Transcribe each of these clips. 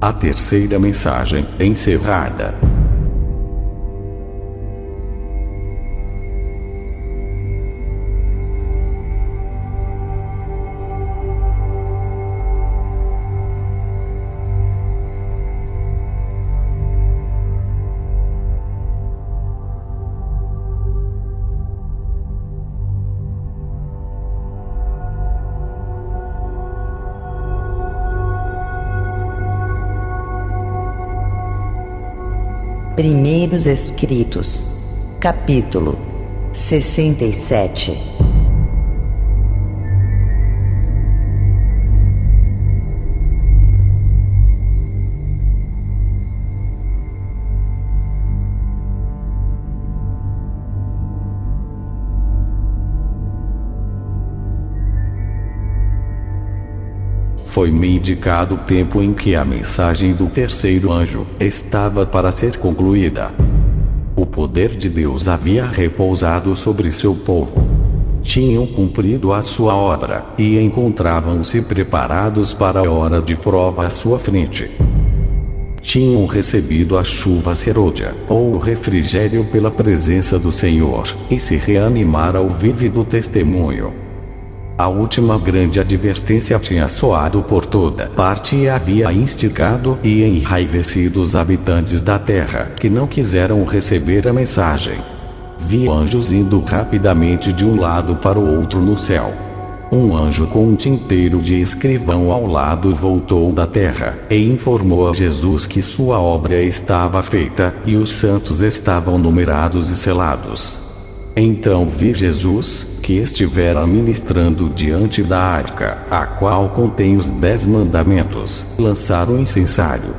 A terceira mensagem, encerrada. Primeiros Escritos, capítulo 67. Foi-me indicado o tempo em que a mensagem do terceiro anjo estava para ser concluída. O poder de Deus havia repousado sobre seu povo. Tinham cumprido a sua obra, e encontravam-se preparados para a hora de prova à sua frente. Tinham recebido a chuva serôdia, ou o refrigério pela presença do Senhor, e se reanimara ao vívido testemunho. A última grande advertência tinha soado por toda parte e havia instigado e enraivecido os habitantes da terra, que não quiseram receber a mensagem. Vi anjos indo rapidamente de um lado para o outro no céu. Um anjo com um tinteiro de escrivão ao lado voltou da terra, e informou a Jesus que sua obra estava feita, e os santos estavam numerados e selados. Então vi Jesus, que estivera ministrando diante da arca, a qual contém os 10 mandamentos, lançar o incensário.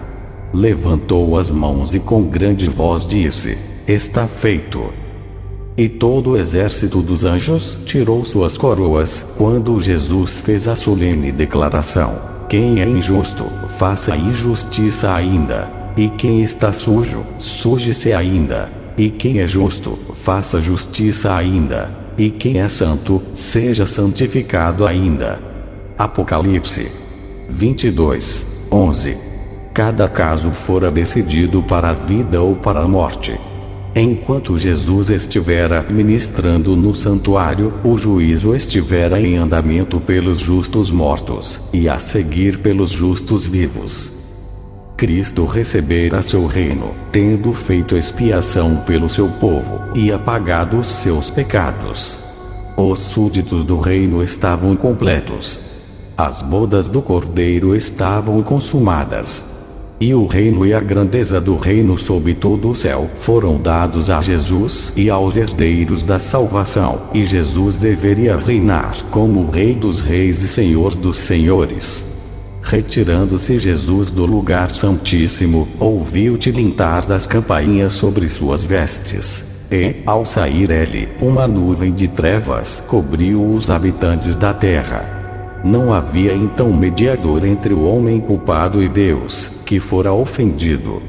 Levantou as mãos e com grande voz disse: está feito. E todo o exército dos anjos tirou suas coroas, quando Jesus fez a solene declaração: quem é injusto, faça injustiça ainda. E quem está sujo, suje-se ainda. E quem é justo, faça justiça ainda. E quem é santo, seja santificado ainda. Apocalipse 22:11. Cada caso fora decidido para a vida ou para a morte. Enquanto Jesus estivera ministrando no santuário, o juízo estivera em andamento pelos justos mortos, e a seguir pelos justos vivos. Cristo recebera seu reino, tendo feito expiação pelo seu povo, e apagado os seus pecados. Os súditos do reino estavam completos. As bodas do Cordeiro estavam consumadas. E o reino e a grandeza do reino sob todo o céu foram dados a Jesus e aos herdeiros da salvação, e Jesus deveria reinar como Rei dos reis e Senhor dos senhores. Retirando-se Jesus do lugar santíssimo, ouviu o tilintar das campainhas sobre suas vestes. E, ao sair ele, uma nuvem de trevas cobriu os habitantes da terra. Não havia então mediador entre o homem culpado e Deus, que fora ofendido.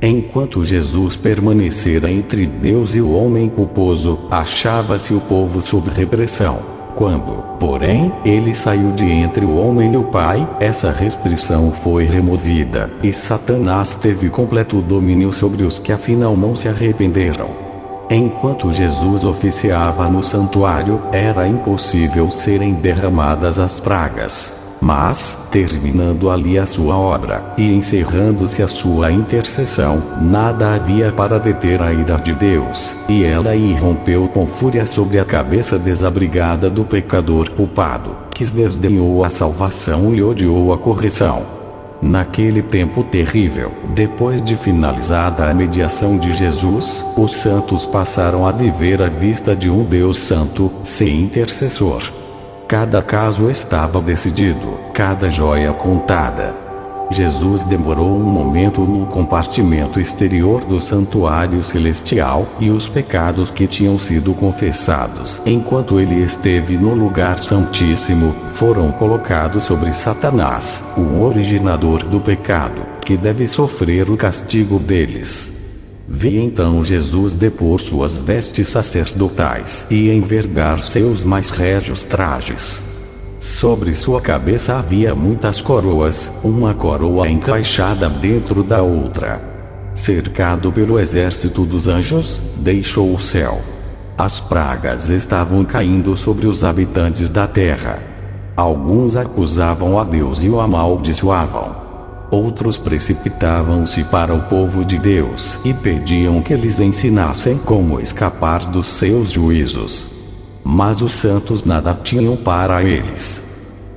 Enquanto Jesus permanecera entre Deus e o homem culposo, achava-se o povo sob repressão. Quando, porém, ele saiu de entre o homem e o Pai, essa restrição foi removida, e Satanás teve completo domínio sobre os que afinal não se arrependeram. Enquanto Jesus oficiava no santuário, era impossível serem derramadas as pragas. Mas, terminando ali a sua obra, e encerrando-se a sua intercessão, nada havia para deter a ira de Deus, e ela irrompeu com fúria sobre a cabeça desabrigada do pecador culpado, que desdenhou a salvação e odiou a correção. Naquele tempo terrível, depois de finalizada a mediação de Jesus, os santos passaram a viver à vista de um Deus santo, sem intercessor. Cada caso estava decidido, cada joia contada. Jesus demorou um momento no compartimento exterior do santuário celestial, e os pecados que tinham sido confessados enquanto ele esteve no lugar santíssimo, foram colocados sobre Satanás, o originador do pecado, que deve sofrer o castigo deles. Vi então Jesus depor suas vestes sacerdotais e envergar seus mais régios trajes. Sobre sua cabeça havia muitas coroas, uma coroa encaixada dentro da outra. Cercado pelo exército dos anjos, deixou o céu. As pragas estavam caindo sobre os habitantes da terra. Alguns acusavam a Deus e o amaldiçoavam. Outros precipitavam-se para o povo de Deus e pediam que lhes ensinassem como escapar dos seus juízos. Mas os santos nada tinham para eles.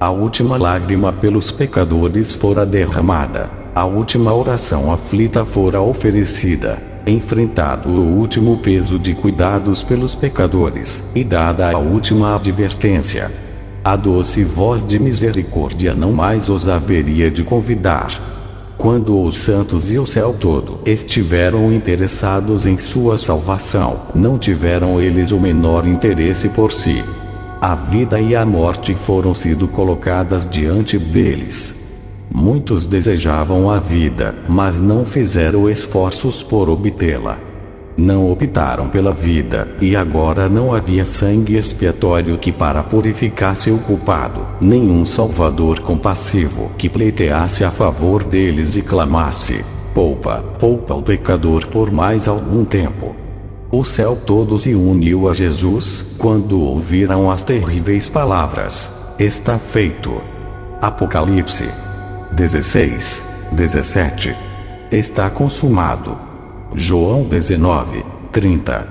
A última lágrima pelos pecadores fora derramada, a última oração aflita fora oferecida, enfrentado o último peso de cuidados pelos pecadores, e dada a última advertência. A doce voz de misericórdia não mais os haveria de convidar. Quando os santos e o céu todo estiveram interessados em sua salvação, não tiveram eles o menor interesse por si. A vida e a morte foram sido colocadas diante deles. Muitos desejavam a vida, mas não fizeram esforços por obtê-la. Não optaram pela vida, e agora não havia sangue expiatório que para purificasse o culpado, nenhum salvador compassivo que pleiteasse a favor deles e clamasse: poupa, poupa o pecador por mais algum tempo. O céu todo se uniu a Jesus, quando ouviram as terríveis palavras: está feito. Apocalipse 16:17. Está consumado. João 19:30.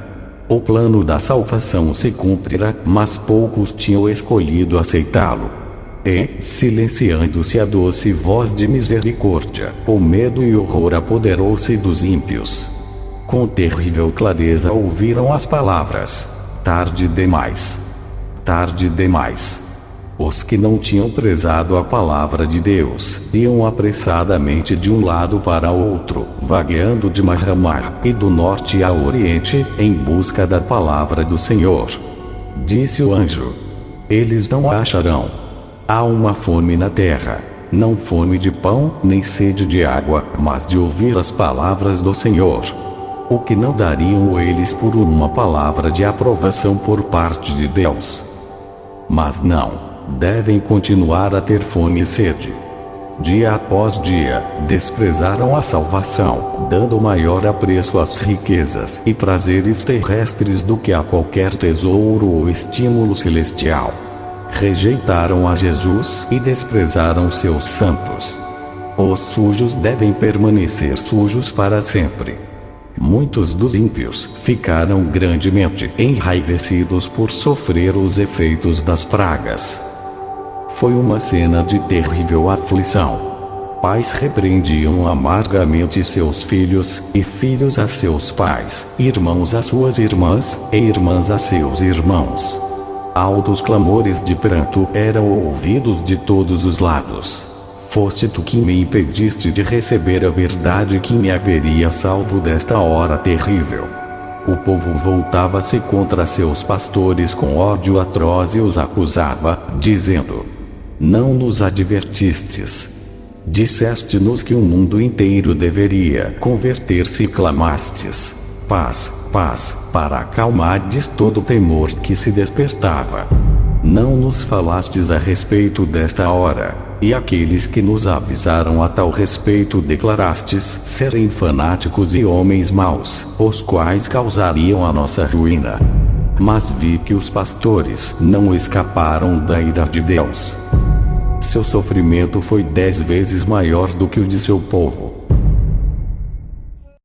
O plano da salvação se cumprirá, mas poucos tinham escolhido aceitá-lo. E, silenciando-se a doce voz de misericórdia, o medo e horror apoderou-se dos ímpios. Com terrível clareza ouviram as palavras: tarde demais. Tarde demais. Os que não tinham prezado a palavra de Deus iam apressadamente de um lado para outro, vagueando de mar a mar e do norte a oriente, em busca da palavra do Senhor. Disse o anjo: eles não a acharão. Há uma fome na terra, não fome de pão, nem sede de água, mas de ouvir as palavras do Senhor. O que não dariam eles por uma palavra de aprovação por parte de Deus? Mas não. Devem continuar a ter fome e sede. Dia após dia, desprezaram a salvação, dando maior apreço às riquezas e prazeres terrestres do que a qualquer tesouro ou estímulo celestial. Rejeitaram a Jesus e desprezaram seus santos. Os sujos devem permanecer sujos para sempre. Muitos dos ímpios ficaram grandemente enraivecidos por sofrer os efeitos das pragas. Foi uma cena de terrível aflição. Pais repreendiam amargamente seus filhos, e filhos a seus pais, irmãos a suas irmãs, e irmãs a seus irmãos. Altos clamores de pranto eram ouvidos de todos os lados. Foste tu que me impediste de receber a verdade que me haveria salvo desta hora terrível. O povo voltava-se contra seus pastores com ódio atroz e os acusava, dizendo: não nos advertistes. Disseste-nos que o mundo inteiro deveria converter-se e clamastes: paz, paz, para acalmardes todo o temor que se despertava. Não nos falastes a respeito desta hora, e aqueles que nos avisaram a tal respeito declarastes serem fanáticos e homens maus, os quais causariam a nossa ruína. Mas vi que os pastores não escaparam da ira de Deus. Seu sofrimento foi 10 vezes maior do que o de seu povo.